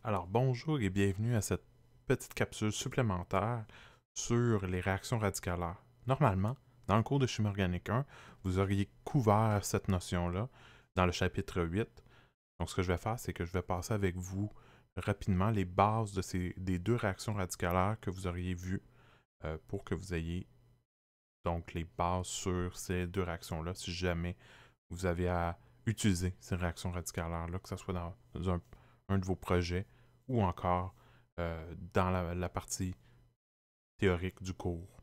Alors bonjour et bienvenue à cette petite capsule supplémentaire sur les réactions radicalaires. Normalement, dans le cours de chimie organique 1, vous auriez couvert cette notion-là dans le chapitre 8. Donc ce que je vais faire, c'est que je vais passer avec vous rapidement les bases des deux réactions radicalaires que vous auriez vues pour que vous ayez donc les bases sur ces deux réactions-là si jamais vous avez à utiliser ces réactions radicalaires-là, que ce soit dans un de vos projets ou encore dans la partie théorique du cours.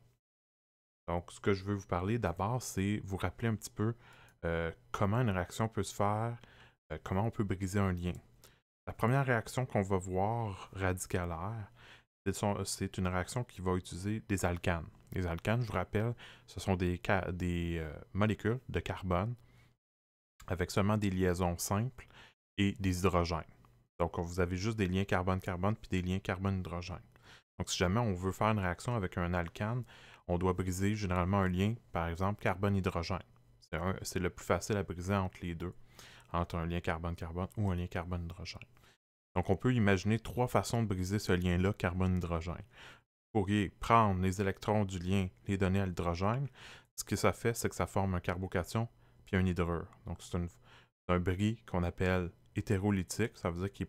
Donc, ce que je veux vous parler d'abord, c'est vous rappeler un petit peu comment une réaction peut se faire, comment on peut briser un lien. La première réaction qu'on va voir radicalaire, c'est une réaction qui va utiliser des alcanes. Les alcanes, je vous rappelle, ce sont des molécules de carbone avec seulement des liaisons simples et des hydrogènes. Donc, vous avez juste des liens carbone-carbone puis des liens carbone-hydrogène. Donc, si jamais on veut faire une réaction avec un alcane, on doit briser généralement un lien, par exemple, carbone-hydrogène. C'est le plus facile à briser entre les deux, entre un lien carbone-carbone ou un lien carbone-hydrogène. Donc, on peut imaginer trois façons de briser ce lien-là carbone-hydrogène. Vous pourriez prendre les électrons du lien, les donner à l'hydrogène. Ce que ça fait, c'est que ça forme un carbocation puis un hydrure. Donc, c'est un bris qu'on appelle hétérolytique. Ça veut dire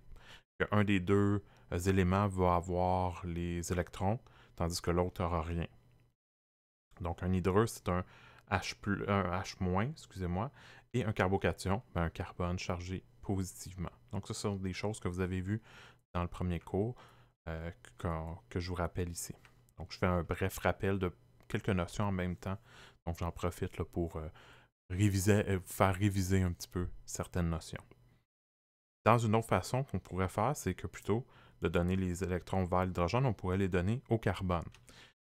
qu'un des deux éléments va avoir les électrons, tandis que l'autre n'aura rien. Donc, un hydrure, c'est un H-, excusez-moi, et un carbocation, un carbone chargé positivement. Donc, ce sont des choses que vous avez vues dans le premier cours que je vous rappelle ici. Donc, je fais un bref rappel de quelques notions en même temps. Donc, j'en profite là, pour faire réviser un petit peu certaines notions. Dans une autre façon qu'on pourrait faire, c'est que plutôt de donner les électrons vers l'hydrogène, on pourrait les donner au carbone.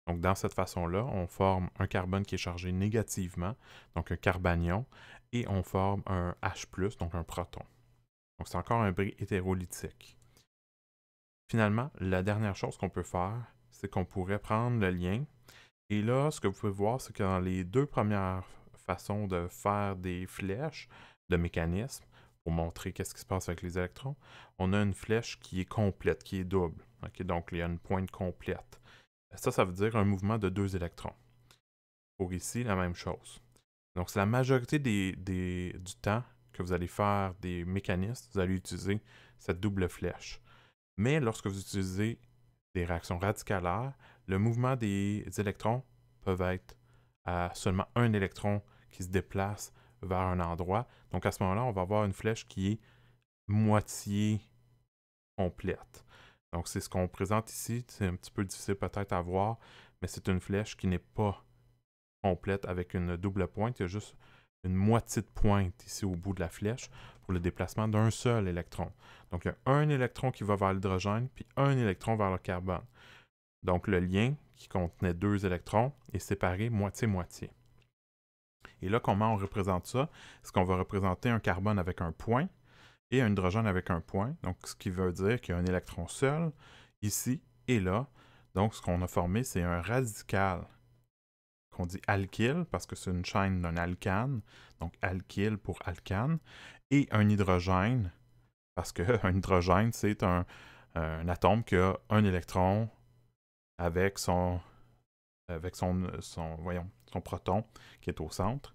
Donc, dans cette façon-là, on forme un carbone qui est chargé négativement, donc un carbanion, et on forme un H+, donc un proton. Donc, c'est encore un bris hétérolytique. Finalement, la dernière chose qu'on peut faire, c'est qu'on pourrait prendre le lien. Et là, ce que vous pouvez voir, c'est que dans les deux premières façons de faire des flèches de mécanisme, pour montrer qu'est-ce qui se passe avec les électrons, on a une flèche qui est complète, qui est double. Okay? Donc, il y a une pointe complète. Ça veut dire un mouvement de deux électrons. Pour ici, la même chose. Donc, c'est la majorité du temps que vous allez faire des mécanismes, vous allez utiliser cette double flèche. Mais lorsque vous utilisez des réactions radicalaires, le mouvement des électrons peut être à seulement un électron qui se déplace vers un endroit. Donc à ce moment-là, on va avoir une flèche qui est moitié complète. Donc c'est ce qu'on présente ici. C'est un petit peu difficile peut-être à voir, mais c'est une flèche qui n'est pas complète avec une double pointe. Il y a juste une moitié de pointe ici au bout de la flèche pour le déplacement d'un seul électron. Donc, il y a un électron qui va vers l'hydrogène, puis un électron vers le carbone. Donc, le lien qui contenait deux électrons est séparé moitié-moitié. Et là, comment on représente ça? C'est qu'on va représenter un carbone avec un point et un hydrogène avec un point. Donc, ce qui veut dire qu'il y a un électron seul ici et là. Donc, ce qu'on a formé, c'est un radical qu'on dit alkyle parce que c'est une chaîne d'un alcane, donc alkyle pour alcane, et un hydrogène parce qu'un hydrogène, c'est un atome qui a un électron avec son proton qui est au centre.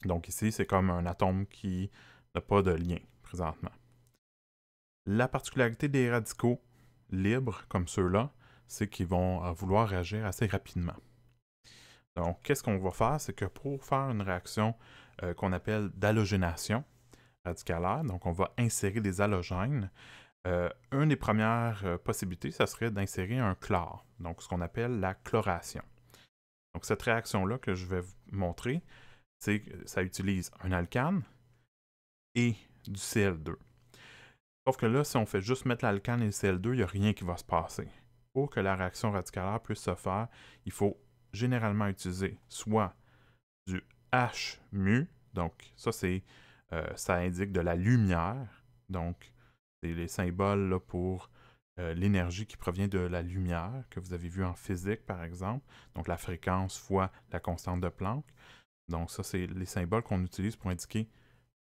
Donc ici, c'est comme un atome qui n'a pas de lien présentement. La particularité des radicaux libres, comme ceux-là, c'est qu'ils vont vouloir réagir assez rapidement. Donc, qu'est-ce qu'on va faire? C'est que pour faire une réaction qu'on appelle d'halogénation radicalaire, donc on va insérer des halogènes, une des premières possibilités, ça serait d'insérer un chlore, donc ce qu'on appelle la chloration. Donc, cette réaction-là que je vais vous montrer, c'est que ça utilise un alcane et du Cl2. Sauf que là, si on fait juste mettre l'alcane et le Cl2, il n'y a rien qui va se passer. Pour que la réaction radicalaire puisse se faire, il faut généralement utiliser soit du H-mu, donc ça indique de la lumière, donc c'est les symboles là, pour l'énergie qui provient de la lumière, que vous avez vu en physique par exemple, donc la fréquence fois la constante de Planck. Donc ça, c'est les symboles qu'on utilise pour indiquer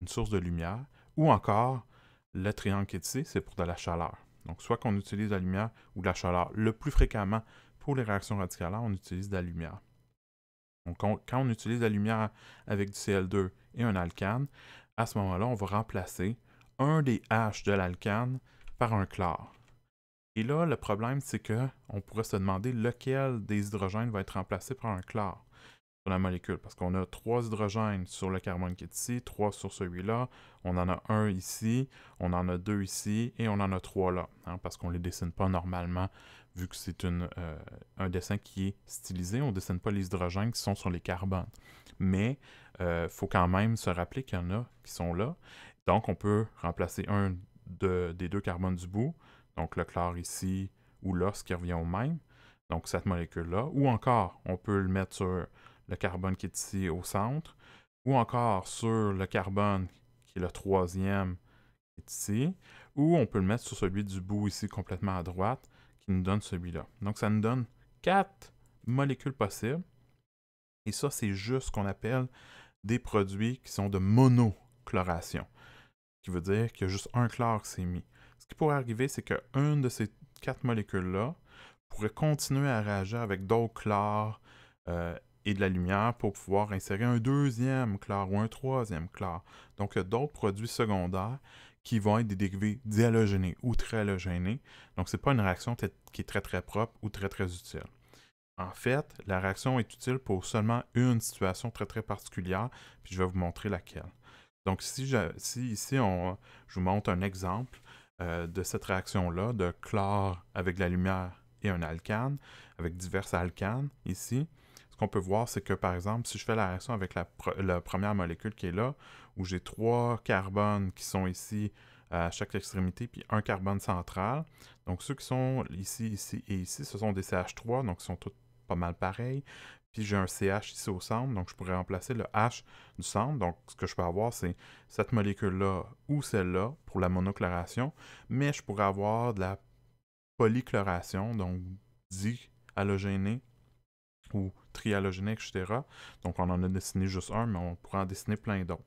une source de lumière, ou encore le triangle qui est ici, c'est pour de la chaleur. Donc, soit qu'on utilise la lumière ou de la chaleur. Le plus fréquemment, pour les réactions radicalaires, on utilise de la lumière. Donc, quand on utilise la lumière avec du Cl2 et un alcane, à ce moment-là, on va remplacer un des H de l'alcane par un chlore. Et là, le problème, c'est que on pourrait se demander lequel des hydrogènes va être remplacé par un chlore sur la molécule. Parce qu'on a 3 hydrogènes sur le carbone qui est ici, 3 sur celui-là, on en a un ici, on en a 2 ici, et on en a 3 là. Hein, parce qu'on ne les dessine pas normalement, vu que c'est un dessin qui est stylisé, on ne dessine pas les hydrogènes qui sont sur les carbones. Mais il faut quand même se rappeler qu'il y en a qui sont là. Donc, on peut remplacer un des 2 carbones du bout, donc le chlore ici ou là, ce qui revient au même, donc cette molécule-là, ou encore, on peut le mettre sur le carbone qui est ici au centre, ou encore sur le carbone qui est le 3e qui est ici, ou on peut le mettre sur celui du bout ici complètement à droite qui nous donne celui-là. Donc ça nous donne 4 molécules possibles, et ça c'est juste ce qu'on appelle des produits qui sont de monochloration, qui veut dire qu'il y a juste un chlore qui s'est mis. Ce qui pourrait arriver, c'est qu'une de ces 4 molécules-là pourrait continuer à réagir avec d'autres chlores et de la lumière pour pouvoir insérer un 2e chlore ou un 3e chlore. Donc, il y a d'autres produits secondaires qui vont être des dérivés dihalogénés ou trihalogénés. Donc, ce n'est pas une réaction qui est très très propre ou très très utile. En fait, la réaction est utile pour seulement une situation très très particulière, puis je vais vous montrer laquelle. Donc, si ici, je vous montre un exemple de cette réaction-là, de chlore avec de la lumière et un alcane, avec divers alcanes ici, ce qu'on peut voir, c'est que, par exemple, si je fais la réaction avec la première molécule qui est là, où j'ai 3 carbones qui sont ici à chaque extrémité, puis un carbone central. Donc, ceux qui sont ici, ici et ici, ce sont des CH3, donc ils sont tous pas mal pareils. Puis j'ai un CH ici au centre, donc je pourrais remplacer le H du centre. Donc, ce que je peux avoir, c'est cette molécule-là ou celle-là pour la monochloration, mais je pourrais avoir de la polychloration, donc dihalogénée ou trihalogénée, etc. Donc, on en a dessiné juste un, mais on pourrait en dessiner plein d'autres.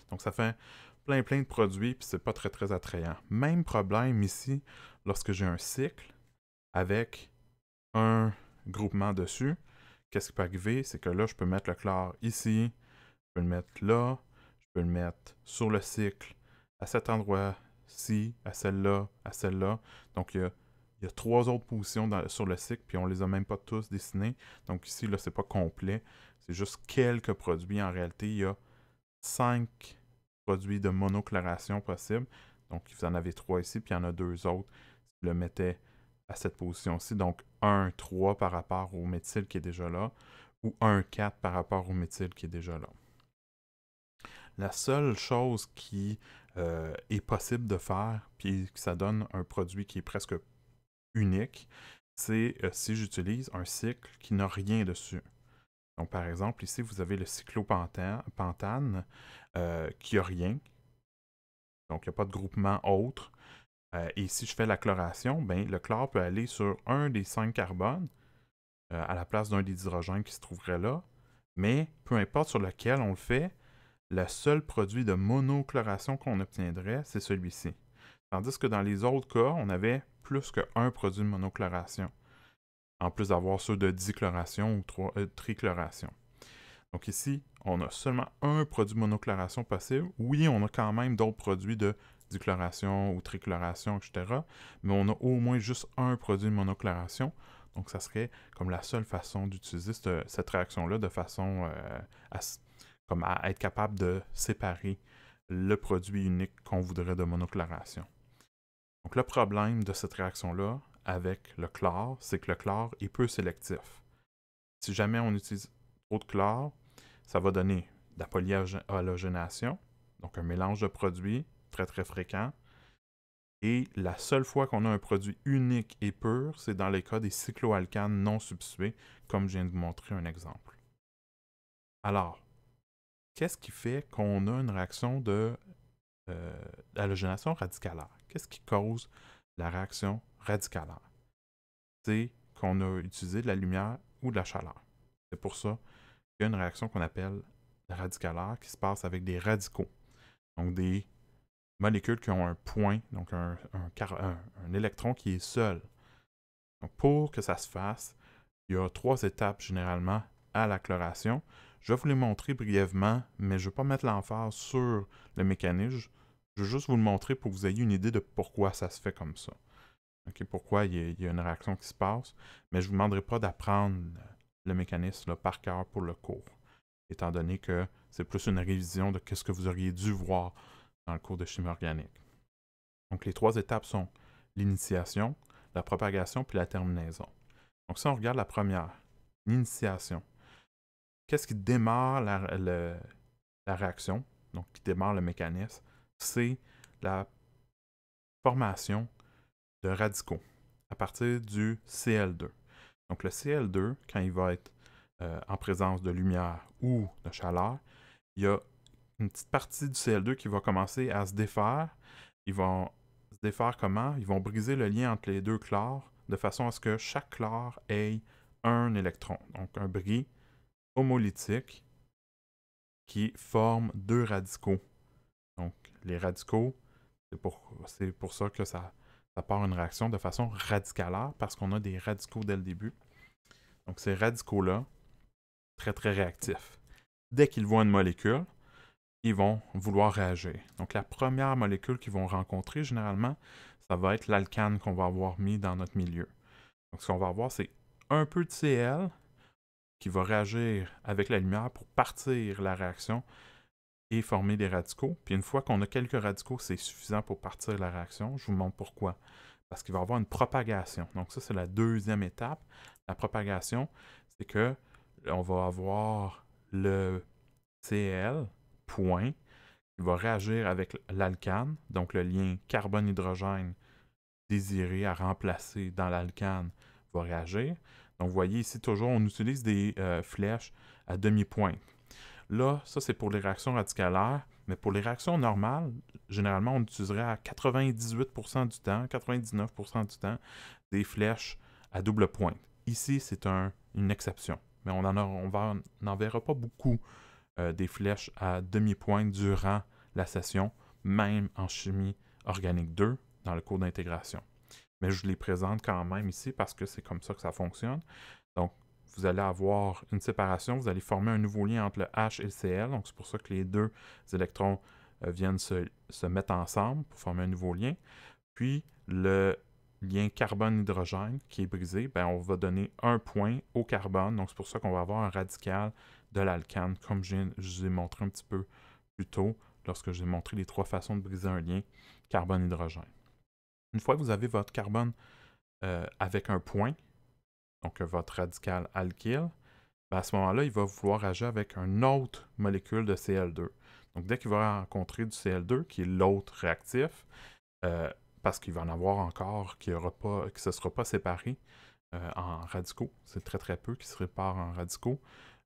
Donc, ça fait plein de produits, puis c'est pas très très attrayant. Même problème ici, lorsque j'ai un cycle avec un groupement dessus, qu'est-ce qui peut arriver? C'est que là, je peux mettre le chlore ici, je peux le mettre là, je peux le mettre sur le cycle, à cet endroit-ci, à celle-là, à celle-là. Donc, il y a 3 autres positions sur le cycle, puis on les a même pas tous dessinés. Donc ici, là, c'est pas complet. C'est juste quelques produits. En réalité, il y a 5 produits de monochloration possibles. Donc, vous en avez 3 ici, puis il y en a 2 autres. Si je le mettais à cette position-ci, donc 1, 3 par rapport au méthyle qui est déjà là, ou 1, 4 par rapport au méthyle qui est déjà là. La seule chose qui est possible de faire, puis que ça donne un produit qui est presque unique, c'est si j'utilise un cycle qui n'a rien dessus. Donc, par exemple, ici, vous avez le cyclopentane qui n'a rien. Donc, il n'y a pas de groupement autre. Et si je fais la chloration, ben, le chlore peut aller sur un des 5 carbones à la place d'un des hydrogènes qui se trouverait là. Mais peu importe sur lequel on le fait, le seul produit de monochloration qu'on obtiendrait, c'est celui-ci. Tandis que dans les autres cas, on avait plus qu'un produit de monochloration, en plus d'avoir ceux de dichloration ou trichloration. Donc ici, on a seulement un produit de monochloration possible. Oui, on a quand même d'autres produits de dichloration ou trichloration, etc. Mais on a au moins juste un produit de monochloration. Donc ça serait comme la seule façon d'utiliser cette réaction-là de façon à être capable de séparer le produit unique qu'on voudrait de monochloration. Donc le problème de cette réaction-là avec le chlore, c'est que le chlore est peu sélectif. Si jamais on utilise trop de chlore, ça va donner de la polyhalogénation, donc un mélange de produits très très fréquent. Et la seule fois qu'on a un produit unique et pur, c'est dans les cas des cycloalcanes non substitués, comme je viens de vous montrer un exemple. Alors, qu'est-ce qui fait qu'on a une réaction d'halogénation radicalaire? Qu'est-ce qui cause la réaction radicalaire? C'est qu'on a utilisé de la lumière ou de la chaleur. C'est pour ça qu'il y a une réaction qu'on appelle radicalaire qui se passe avec des radicaux. Donc des molécules qui ont un point, donc un électron qui est seul. Donc pour que ça se fasse, il y a 3 étapes généralement à la chloration. Je vais vous les montrer brièvement, mais je ne vais pas mettre l'emphase sur le mécanisme. Je veux juste vous le montrer pour que vous ayez une idée de pourquoi ça se fait comme ça. Okay, pourquoi il y a une réaction qui se passe, mais je ne vous demanderai pas d'apprendre le mécanisme là, par cœur pour le cours, étant donné que c'est plus une révision de ce que vous auriez dû voir dans le cours de chimie organique. Donc les 3 étapes sont l'initiation, la propagation puis la terminaison. Donc si on regarde la première, l'initiation, qu'est-ce qui démarre la réaction, donc qui démarre le mécanisme, c'est la formation de radicaux à partir du Cl2. Donc le Cl2, quand il va être en présence de lumière ou de chaleur, il y a une petite partie du Cl2 qui va commencer à se défaire. Ils vont se défaire comment? Ils vont briser le lien entre les 2 chlores de façon à ce que chaque chlore ait un électron. Donc un bris homolytique qui forme 2 radicaux. Donc les radicaux, c'est pour ça que ça part une réaction de façon radicalaire parce qu'on a des radicaux dès le début. Donc ces radicaux-là, très très réactifs. Dès qu'ils voient une molécule, ils vont vouloir réagir. Donc la première molécule qu'ils vont rencontrer, généralement, ça va être l'alcane qu'on va avoir mis dans notre milieu. Donc ce qu'on va avoir, c'est un peu de Cl qui va réagir avec la lumière pour partir la réaction et former des radicaux. Puis une fois qu'on a quelques radicaux, c'est suffisant pour partir la réaction. Je vous montre pourquoi. Parce qu'il va y avoir une propagation. Donc ça, c'est la deuxième étape. La propagation, c'est que on va avoir le Cl, point, qui va réagir avec l'alcane, donc le lien carbone-hydrogène désiré à remplacer dans l'alcane va réagir. Donc vous voyez ici, toujours, on utilise des flèches à demi-pointe. Là, ça c'est pour les réactions radicalaires, mais pour les réactions normales, généralement on utiliserait à 98% du temps, 99% du temps, des flèches à double pointe. Ici, c'est une exception, mais on n'en verra pas beaucoup des flèches à demi-pointe durant la session, même en chimie organique 2, dans le cours d'intégration. Mais je les présente quand même ici parce que c'est comme ça que ça fonctionne. Donc, vous allez avoir une séparation, vous allez former un nouveau lien entre le H et le Cl. Donc, c'est pour ça que les 2 électrons viennent se mettre ensemble pour former un nouveau lien. Puis, le lien carbone-hydrogène qui est brisé, ben, on va donner un point au carbone. Donc, c'est pour ça qu'on va avoir un radical de l'alcane, comme je vous ai montré un petit peu plus tôt lorsque je vous ai montré les 3 façons de briser un lien carbone-hydrogène. Une fois que vous avez votre carbone avec un point, donc votre radical alkyle, ben à ce moment-là, il va vouloir agir avec une autre molécule de Cl2. Donc dès qu'il va rencontrer du Cl2, qui est l'autre réactif, parce qu'il va en avoir encore qui ne se sera pas séparé en radicaux, c'est très très peu qui se réparent en radicaux,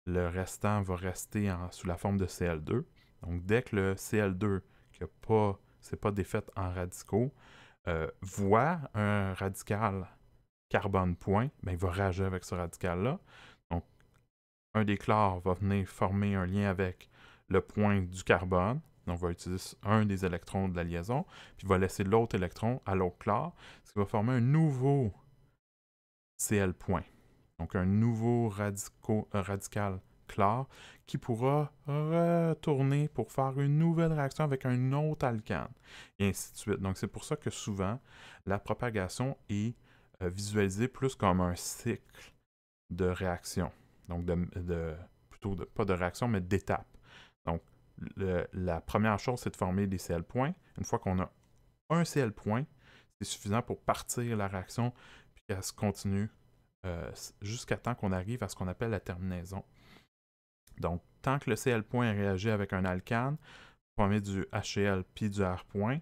le restant va rester sous la forme de Cl2. Donc dès que le Cl2 qui ne s'est pas défait en radicaux, voit un radical carbone point, ben, il va réagir avec ce radical-là. Donc, un des chlores va venir former un lien avec le point du carbone. Donc, on va utiliser un des électrons de la liaison, puis il va laisser l'autre électron à l'autre chlore, ce qui va former un nouveau Cl point. Donc, un nouveau radical chlore qui pourra retourner pour faire une nouvelle réaction avec un autre alcane, et ainsi de suite. Donc, c'est pour ça que souvent, la propagation est visualisée plus comme un cycle de réaction. Donc, pas de réaction, mais d'étapes. Donc, la première chose, c'est de former des Cl points. Une fois qu'on a un Cl point, c'est suffisant pour partir la réaction, puis qu'elle se continue jusqu'à temps qu'on arrive à ce qu'on appelle la terminaison. Donc, tant que le Cl point réagit avec un alcane, on met du HCl puis du R point.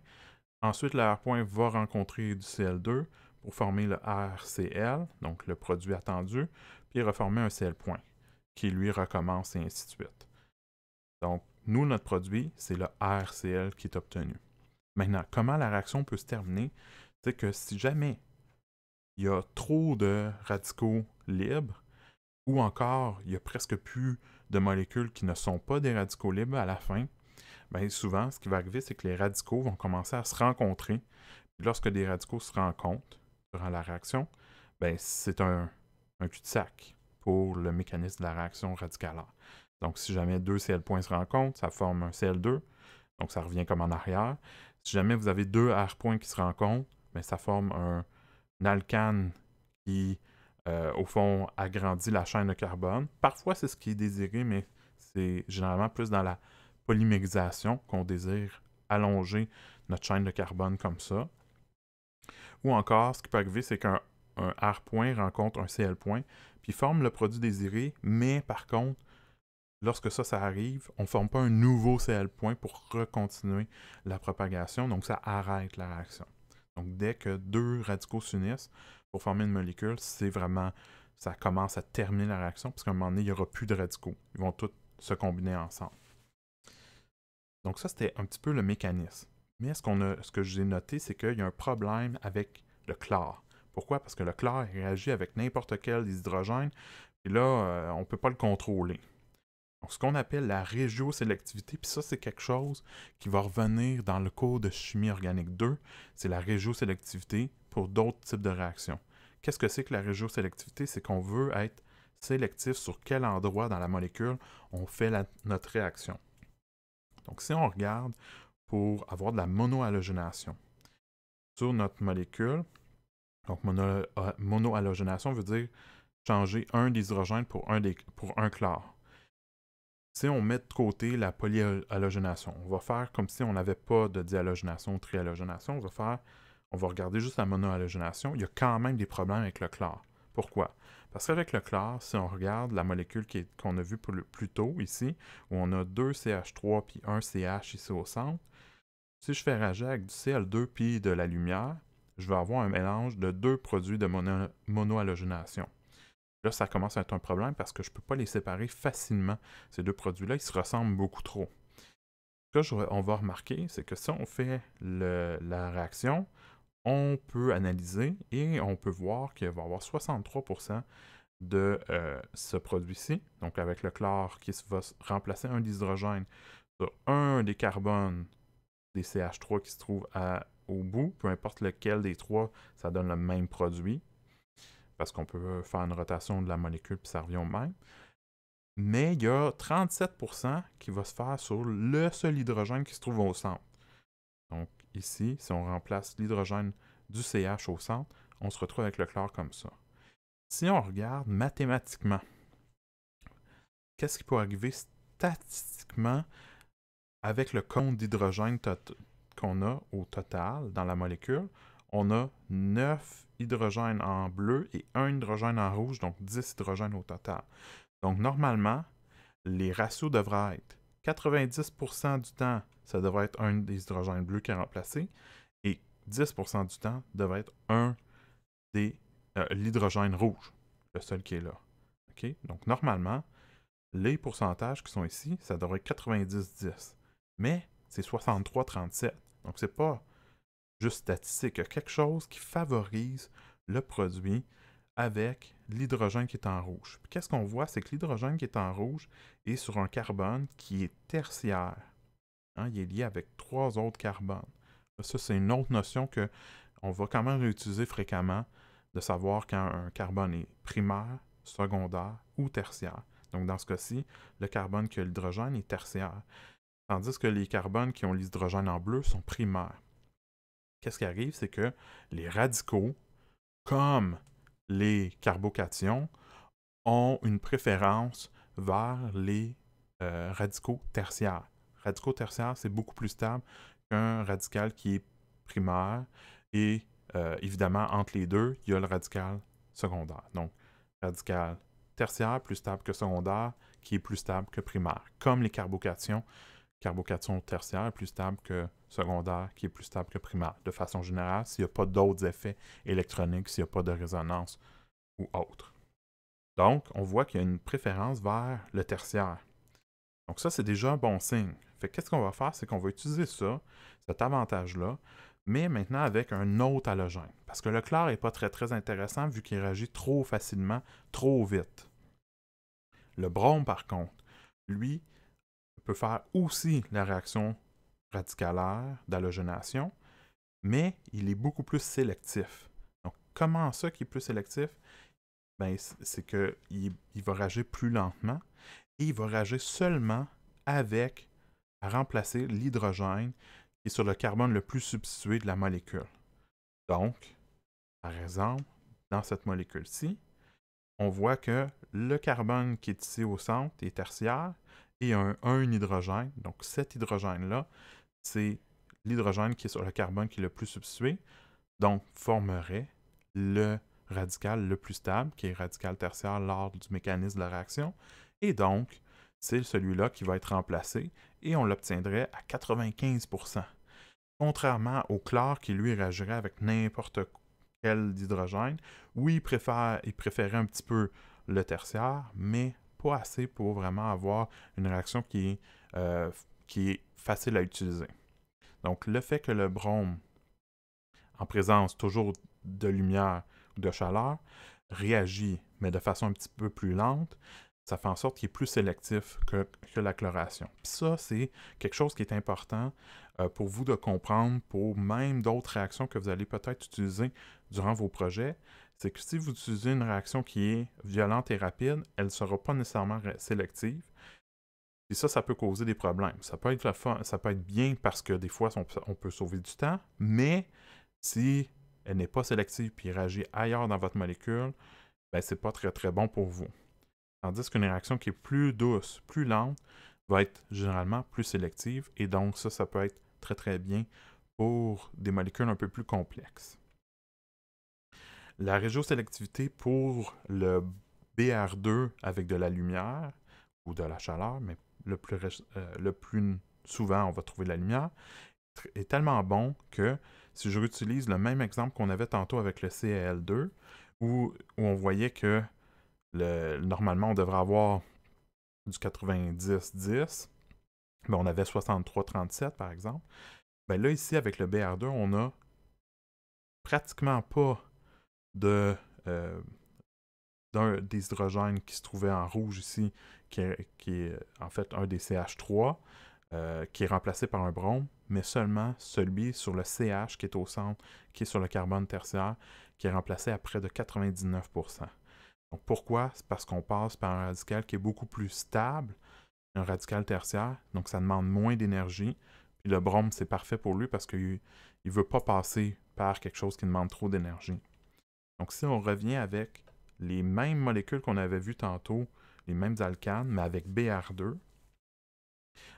Ensuite, le R point va rencontrer du Cl2 pour former le RCl, donc le produit attendu, puis reformer un Cl point, qui lui recommence et ainsi de suite. Donc, nous, notre produit, c'est le RCl qui est obtenu. Maintenant, comment la réaction peut se terminer? C'est que si jamais il y a trop de radicaux libres, ou encore il n'y a presque plus de molécules qui ne sont pas des radicaux libres à la fin, Bien, souvent, ce qui va arriver, c'est que les radicaux vont commencer à se rencontrer. Puis lorsque des radicaux se rencontrent durant la réaction, ben, c'est un cul-de-sac pour le mécanisme de la réaction radicalaire. Donc, si jamais deux Cl points se rencontrent, ça forme un Cl2, donc ça revient comme en arrière. Si jamais vous avez deux R points qui se rencontrent, ben, ça forme un alcane qui, au fond, agrandit la chaîne de carbone. Parfois, c'est ce qui est désiré, mais c'est généralement plus dans la polymérisation qu'on désire allonger notre chaîne de carbone comme ça. Ou encore, ce qui peut arriver, c'est qu'un R point rencontre un Cl point, puis forme le produit désiré, mais par contre, lorsque ça arrive, on ne forme pas un nouveau Cl point pour recontinuer la propagation, donc ça arrête la réaction. Donc dès que deux radicaux s'unissent pour former une molécule, c'est vraiment, ça commence à terminer la réaction, parce qu'à un moment donné, il n'y aura plus de radicaux. Ils vont tous se combiner ensemble. Donc ça, c'était un petit peu le mécanisme. Mais ce que j'ai noté, c'est qu'il y a un problème avec le chlore. Pourquoi? Parce que le chlore réagit avec n'importe quel des hydrogènes, et là, on ne peut pas le contrôler. Donc, ce qu'on appelle la régiosélectivité, puis ça, c'est quelque chose qui va revenir dans le cours de chimie organique 2, c'est la régiosélectivité pour d'autres types de réactions. Qu'est-ce que c'est que la régiosélectivité? C'est qu'on veut être sélectif sur quel endroit dans la molécule on fait notre réaction. Donc, si on regarde pour avoir de la monohalogénation sur notre molécule, donc monohalogénation veut dire changer un des hydrogènes pour un chlore. Si on met de côté la polyhalogénation, on va faire comme si on n'avait pas de dihalogénation ou trihalogénation, on va regarder juste la monohalogénation, il y a quand même des problèmes avec le chlore. Pourquoi? Parce qu'avec le chlore, si on regarde la molécule qu'on a vue plus tôt ici, où on a 2 CH3 puis 1 CH ici au centre, si je fais réagir avec du Cl2 puis de la lumière, je vais avoir un mélange de deux produits de monohalogénation. Là, ça commence à être un problème parce que je ne peux pas les séparer facilement. Ces deux produits-là, ils se ressemblent beaucoup trop. Ce qu'on va remarquer, c'est que si on fait la réaction, on peut analyser et on peut voir qu'il va y avoir 63% de ce produit-ci, donc avec le chlore qui va remplacer un des hydrogènes sur un des carbones des CH3 qui se trouvent au bout, peu importe lequel des trois, ça donne le même produit, parce qu'on peut faire une rotation de la molécule puis ça revient au même. Mais il y a 37% qui va se faire sur le seul hydrogène qui se trouve au centre. Donc ici, si on remplace l'hydrogène du CH au centre, on se retrouve avec le chlore comme ça. Si on regarde mathématiquement, qu'est-ce qui peut arriver statistiquement avec le compte d'hydrogène qu'on a au total dans la molécule? On a 9 hydrogènes en bleu et 1 hydrogène en rouge, donc 10 hydrogènes au total. Donc normalement, les ratios devraient être 90% du temps, ça devrait être un des hydrogènes bleus qui est remplacé, et 10% du temps devrait être l'hydrogène rouge, le seul qui est là. Okay? Donc normalement, les pourcentages qui sont ici, ça devrait être 90-10. Mais c'est 63-37. Donc c'est pas juste statistique. Il y a quelque chose qui favorise le produit avec l'hydrogène qui est en rouge. Puis qu'est-ce qu'on voit? C'est que l'hydrogène qui est en rouge est sur un carbone qui est tertiaire. Hein? Il est lié avec 3 autres carbones. Ça, c'est une autre notion qu'on va quand même réutiliser fréquemment, de savoir quand un carbone est primaire, secondaire ou tertiaire. Donc dans ce cas-ci, le carbone qui a l'hydrogène est tertiaire, tandis que les carbones qui ont l'hydrogène en bleu sont primaires. Qu'est-ce qui arrive? C'est que les radicaux, comme les carbocations, ont une préférence vers les radicaux tertiaires. Radicaux tertiaires, c'est beaucoup plus stable qu'un radical qui est primaire. Et évidemment, entre les deux, il y a le radical secondaire. Donc, radical tertiaire, plus stable que secondaire, qui est plus stable que primaire. Comme les carbocations tertiaires, plus stable que secondaire, qui est plus stable que primaire. De façon générale, s'il n'y a pas d'autres effets électroniques, s'il n'y a pas de résonance ou autre. Donc, on voit qu'il y a une préférence vers le tertiaire. Donc ça, c'est déjà un bon signe. Fait qu'est-ce qu'on va faire? C'est qu'on va utiliser ça, cet avantage-là, mais maintenant avec un autre halogène. Parce que le chlore n'est pas très, très intéressant vu qu'il réagit trop facilement, trop vite. Le brome, par contre, lui, peut faire aussi la réaction radicalaire d'halogénation, mais il est beaucoup plus sélectif. Donc, comment ça qu'il est plus sélectif? Ben, c'est qu'il va réagir plus lentement et il va réagir seulement avec, à remplacer l'hydrogène qui est sur le carbone le plus substitué de la molécule. Donc, par exemple, dans cette molécule-ci, on voit que le carbone qui est ici au centre est tertiaire et un hydrogène. Donc, cet hydrogène-là, c'est l'hydrogène qui est sur le carbone qui est le plus substitué, donc formerait le radical le plus stable, qui est radical tertiaire lors du mécanisme de la réaction. Et donc, c'est celui-là qui va être remplacé et on l'obtiendrait à 95%. Contrairement au chlore qui, lui, réagirait avec n'importe quel hydrogène. Oui, il préférait un petit peu tertiaire, mais pas assez pour vraiment avoir une réaction qui est facile à utiliser. Donc, le fait que le brome, en présence toujours de lumière ou de chaleur, réagit, mais de façon un petit peu plus lente, ça fait en sorte qu'il est plus sélectif que la chloration. Puis ça, c'est quelque chose qui est important pour vous de comprendre pour même d'autres réactions que vous allez peut-être utiliser durant vos projets. C'est que si vous utilisez une réaction qui est violente et rapide, elle ne sera pas nécessairement sélective. Et ça peut causer des problèmes. Ça peut être bien parce que des fois, on peut sauver du temps, mais si elle n'est pas sélective et réagit ailleurs dans votre molécule, ben, c'est pas très très bon pour vous. Tandis qu'une réaction qui est plus douce, plus lente, va être généralement plus sélective, et donc ça peut être très très bien pour des molécules un peu plus complexes. La régiosélectivité pour le Br2 avec de la lumière ou de la chaleur, mais le plus souvent on va trouver la lumière, est tellement bon que si je réutilise le même exemple qu'on avait tantôt avec le CAL2, où on voyait que normalement on devrait avoir du 90-10, ben on avait 63-37 par exemple. Ben là, ici, avec le BR2, on a pratiquement pas des hydrogènes qui se trouvait en rouge ici, qui est en fait un des CH3, qui est remplacé par un brome, mais seulement celui sur le CH qui est au centre, qui est sur le carbone tertiaire, qui est remplacé à près de 99%. Donc pourquoi? C'est parce qu'on passe par un radical qui est beaucoup plus stable, un radical tertiaire, donc ça demande moins d'énergie. Puis le brome, c'est parfait pour lui parce qu'il ne veut pas passer par quelque chose qui demande trop d'énergie. Donc si on revient avec les mêmes molécules qu'on avait vues tantôt, les mêmes alcanes, mais avec Br2,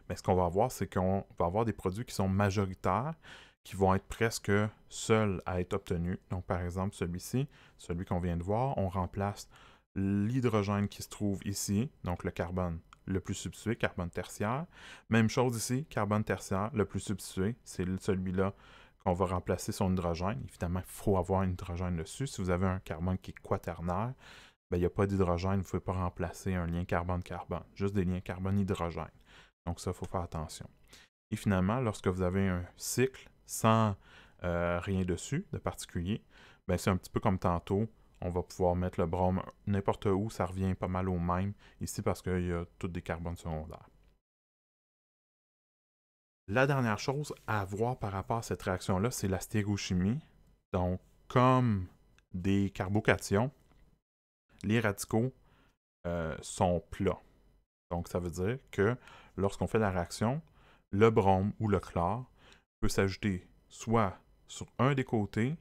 bien, ce qu'on va avoir, c'est qu'on va avoir des produits qui sont majoritaires, qui vont être presque seuls à être obtenus. Donc par exemple, celui-ci, celui qu'on vient de voir, on remplace l'hydrogène qui se trouve ici, donc le carbone le plus substitué, carbone tertiaire. Même chose ici, carbone tertiaire, le plus substitué, c'est celui-là qu'on va remplacer son hydrogène. Évidemment, il faut avoir un hydrogène dessus. Si vous avez un carbone qui est quaternaire, ben, il n'y a pas d'hydrogène, vous ne pouvez pas remplacer un lien carbone-carbone, juste des liens carbone-hydrogène. Donc ça, il faut faire attention. Et finalement, lorsque vous avez un cycle sans rien dessus de particulier, ben, c'est un petit peu comme tantôt, on va pouvoir mettre le brome n'importe où, ça revient pas mal au même, ici parce qu'il y a tous des carbones secondaires. La dernière chose à voir par rapport à cette réaction-là, c'est la stéréochimie. Donc, comme des carbocations, les radicaux sont plats. Donc, ça veut dire que lorsqu'on fait la réaction, le brome ou le chlore peut s'ajouter soit sur un des côtés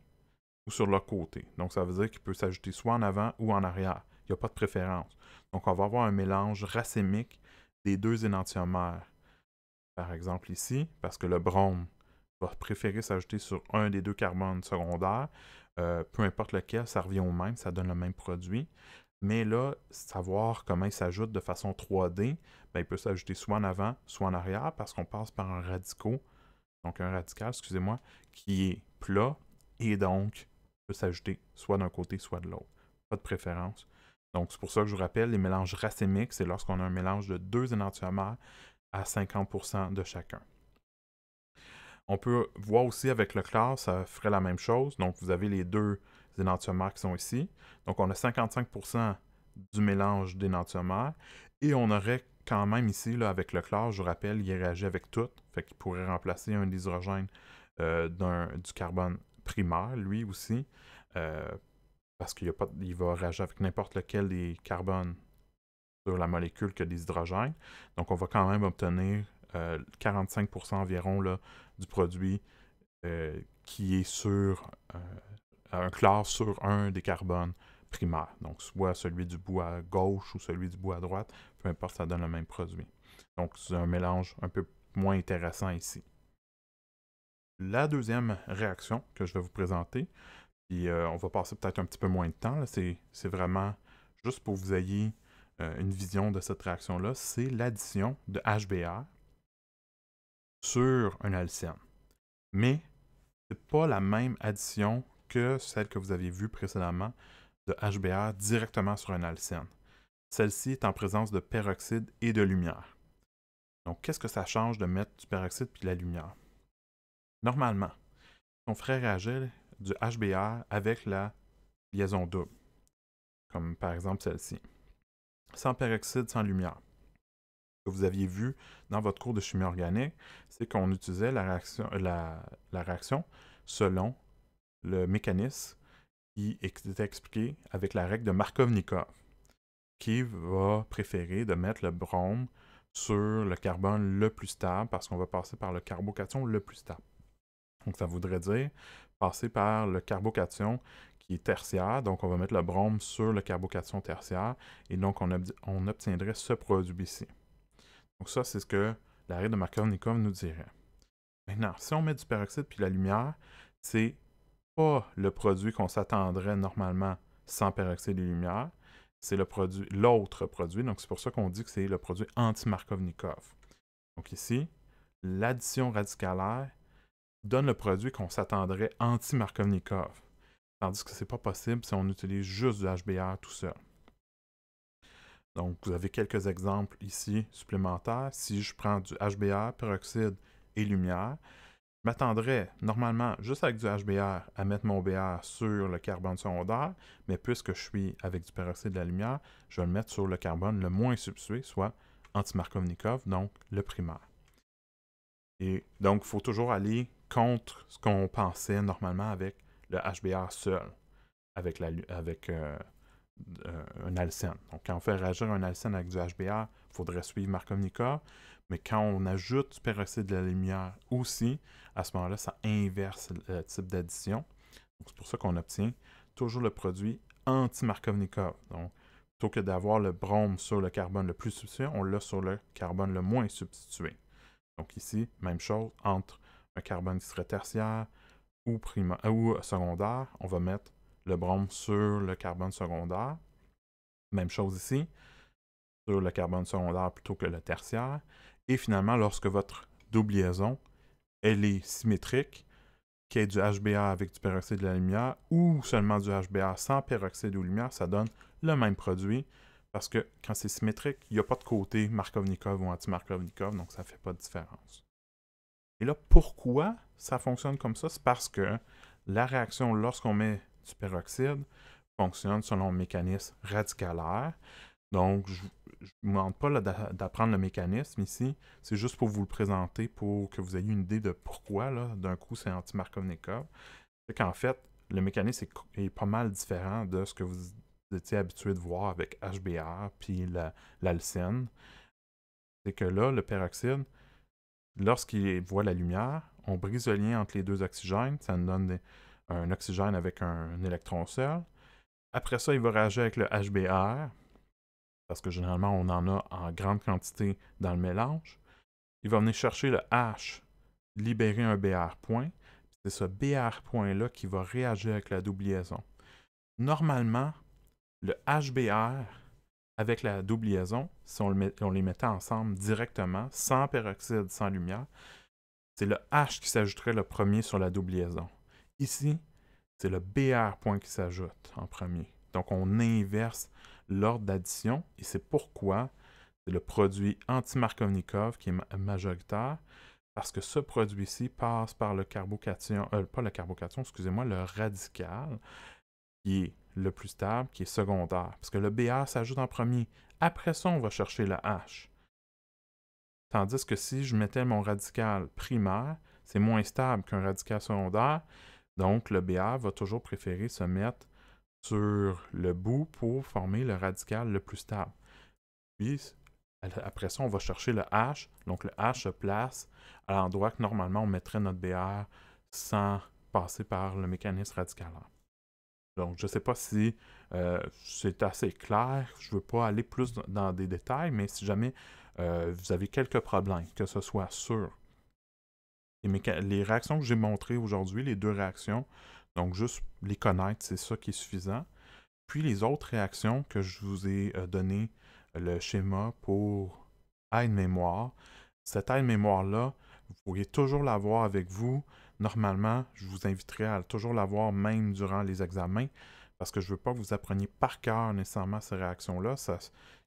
ou sur l'autre côté. Donc, ça veut dire qu'il peut s'ajouter soit en avant ou en arrière. Il n'y a pas de préférence. Donc, on va avoir un mélange racémique des deux énantiomères. Par exemple ici, parce que le brome va préférer s'ajouter sur un des deux carbones secondaires, peu importe lequel, ça revient au même, ça donne le même produit. Mais là, savoir comment il s'ajoute de façon 3D, ben, il peut s'ajouter soit en avant, soit en arrière, parce qu'on passe par un radical, excusez-moi, qui est plat, et donc peut s'ajouter soit d'un côté, soit de l'autre. Pas de préférence. Donc, c'est pour ça que je vous rappelle, les mélanges racémiques, c'est lorsqu'on a un mélange de deux énantiomères à 50% de chacun. On peut voir aussi avec le chlore, ça ferait la même chose. Donc, vous avez les deux énantiomères qui sont ici. Donc, on a 55% du mélange d'énantiomères et on aurait quand même ici, là, avec le chlore, je vous rappelle, il réagit avec tout. Fait qu'il pourrait remplacer un hydrogène du carbone primaire, lui aussi. Parce qu'il va réagir avec n'importe lequel des carbones sur la molécule que des hydrogènes. Donc, on va quand même obtenir 45% environ là, du produit qui est sur un chlore sur un des carbones primaires. Donc, soit celui du bout à gauche ou celui du bout à droite, peu importe, ça donne le même produit. Donc, c'est un mélange un peu moins intéressant ici. La deuxième réaction que je vais vous présenter, puis on va passer peut-être un petit peu moins de temps, c'est vraiment juste pour que vous ayez une vision de cette réaction-là, c'est l'addition de HBr sur un alcène. Mais ce n'est pas la même addition que celle que vous aviez vue précédemment de HBr directement sur un alcène. Celle-ci est en présence de peroxyde et de lumière. Donc, qu'est-ce que ça change de mettre du peroxyde puis de la lumière? Normalement, on ferait réagir du HBr avec la liaison double, comme par exemple celle-ci. Sans peroxyde, sans lumière. Ce que vous aviez vu dans votre cours de chimie organique, c'est qu'on utilisait la réaction selon le mécanisme qui était expliqué avec la règle de Markovnikov, qui va préférer de mettre le brome sur le carbone le plus stable parce qu'on va passer par le carbocation le plus stable. Donc, ça voudrait dire passer par le carbocation qui est tertiaire. Donc, on va mettre le brome sur le carbocation tertiaire et donc on obtiendrait ce produit ici. Donc, ça, c'est ce que la règle de Markovnikov nous dirait. Maintenant, si on met du peroxyde puis la lumière, c'est pas le produit qu'on s'attendrait normalement sans peroxyde et lumière, c'est l'autre produit. Donc, c'est pour ça qu'on dit que c'est le produit anti-Markovnikov. Donc ici, l'addition radicalaire donne le produit qu'on s'attendrait anti-Markovnikov. Tandis que ce n'est pas possible si on utilise juste du HBr tout seul. Donc, vous avez quelques exemples ici supplémentaires. Si je prends du HBr, peroxyde et lumière, je m'attendrais normalement juste avec du HBr à mettre mon Br sur le carbone secondaire, mais puisque je suis avec du peroxyde de la lumière, je vais le mettre sur le carbone le moins substitué, soit anti-Markovnikov, donc le primaire. Et donc, il faut toujours aller contre ce qu'on pensait normalement avec le HBr seul, avec un alcène. Donc, quand on fait réagir un alcène avec du HBr, il faudrait suivre Markovnikov, mais quand on ajoute du peroxyde de la lumière aussi, à ce moment-là, ça inverse le type d'addition. C'est pour ça qu'on obtient toujours le produit anti-Markovnikov. Donc, plutôt que d'avoir le brome sur le carbone le plus substitué, on l'a sur le carbone le moins substitué. Donc ici, même chose, entre un carbone qui serait tertiaire ou secondaire, on va mettre le brome sur le carbone secondaire. Même chose ici, sur le carbone secondaire plutôt que le tertiaire. Et finalement, lorsque votre double liaison, elle est symétrique, qu'il y ait du HBr avec du peroxyde de la lumière ou seulement du HBr sans peroxyde ou lumière, ça donne le même produit. Parce que quand c'est symétrique, il n'y a pas de côté Markovnikov ou anti-Markovnikov, donc ça ne fait pas de différence. Et là, pourquoi ça fonctionne comme ça? C'est parce que la réaction, lorsqu'on met du peroxyde, fonctionne selon le mécanisme radicalaire. Donc, je ne vous demande pas d'apprendre le mécanisme ici, c'est juste pour vous le présenter, pour que vous ayez une idée de pourquoi, d'un coup, c'est anti-Markovnikov. C'est qu'en fait, le mécanisme est pas mal différent de ce que vous étiez habitué de voir avec HBr puis l'alcène. C'est que là, le peroxyde, lorsqu'il voit la lumière, on brise le lien entre les deux oxygènes, ça nous donne un oxygène avec un électron seul. Après ça, il va réagir avec le HBr, parce que généralement, on en a en grande quantité dans le mélange. Il va venir chercher le H, libérer un Br point. C'est ce Br point-là qui va réagir avec la double liaison. Normalement, le HBr avec la double liaison, si on les mettait ensemble directement, sans peroxyde, sans lumière, c'est le H qui s'ajouterait le premier sur la double liaison. Ici, c'est le Br point qui s'ajoute en premier. Donc, on inverse l'ordre d'addition et c'est pourquoi c'est le produit anti-Markovnikov qui est majoritaire, parce que ce produit-ci passe par le carbocation, pas le carbocation, excusez-moi, le radical, qui est le plus stable, qui est secondaire. Parce que le Br s'ajoute en premier. Après ça, on va chercher le H. Tandis que si je mettais mon radical primaire, c'est moins stable qu'un radical secondaire. Donc, le BR va toujours préférer se mettre sur le bout pour former le radical le plus stable. Puis, après ça, on va chercher le H. Donc, le H se place à l'endroit que normalement on mettrait notre BR sans passer par le mécanisme radicalaire. Donc, je ne sais pas si c'est assez clair. Je ne veux pas aller plus dans des détails, mais si jamais vous avez quelques problèmes, que ce soit sur les réactions que j'ai montrées aujourd'hui, les 2 réactions, donc juste les connaître, c'est ça qui est suffisant. Puis les autres réactions que je vous ai donné le schéma pour aide-mémoire, cette aide-mémoire-là, vous pourriez toujours l'avoir avec vous. Normalement, je vous inviterai à toujours l'avoir même durant les examens parce que je ne veux pas que vous appreniez par cœur nécessairement ces réactions-là.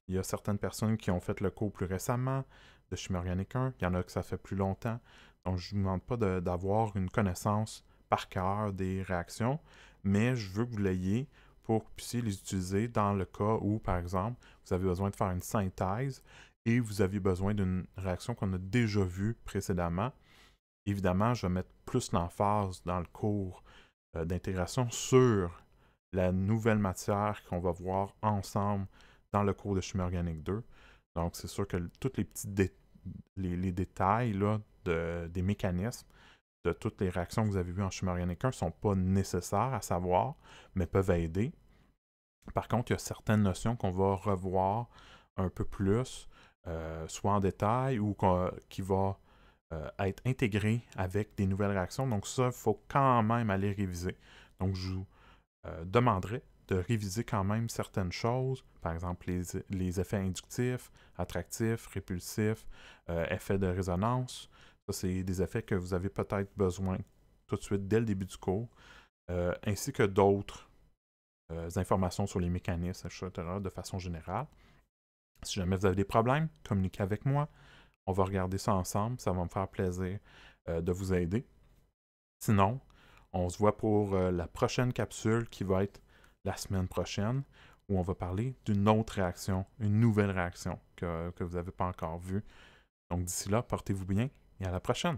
Il y a certaines personnes qui ont fait le cours plus récemment de chimie organique 1, il y en a que ça fait plus longtemps. Donc, je ne vous demande pas d'avoir une connaissance par cœur des réactions, mais je veux que vous l'ayez pour que vous puissiez les utiliser dans le cas où, par exemple, vous avez besoin de faire une synthèse et vous avez besoin d'une réaction qu'on a déjà vue précédemment. Évidemment, je vais mettre plus l'emphase dans le cours d'intégration sur la nouvelle matière qu'on va voir ensemble dans le cours de chimie organique 2. Donc, c'est sûr que tous les petits les détails là, des mécanismes de toutes les réactions que vous avez vues en chimie organique 1 ne sont pas nécessaires à savoir, mais peuvent aider. Par contre, il y a certaines notions qu'on va revoir un peu plus, soit en détail ou qui va être intégrées avec des nouvelles réactions. Donc ça, il faut quand même aller réviser. Donc je vous demanderai de réviser quand même certaines choses, par exemple les effets inductifs, attractifs, répulsifs, effets de résonance. Ça, c'est des effets que vous avez peut-être besoin tout de suite dès le début du cours, ainsi que d'autres informations sur les mécanismes, etc., de façon générale. Si jamais vous avez des problèmes, communiquez avec moi. On va regarder ça ensemble. Ça va me faire plaisir de vous aider. Sinon, on se voit pour la prochaine capsule qui va être la semaine prochaine, où on va parler d'une autre réaction, une nouvelle réaction que vous n'avez pas encore vue. Donc d'ici là, portez-vous bien et à la prochaine.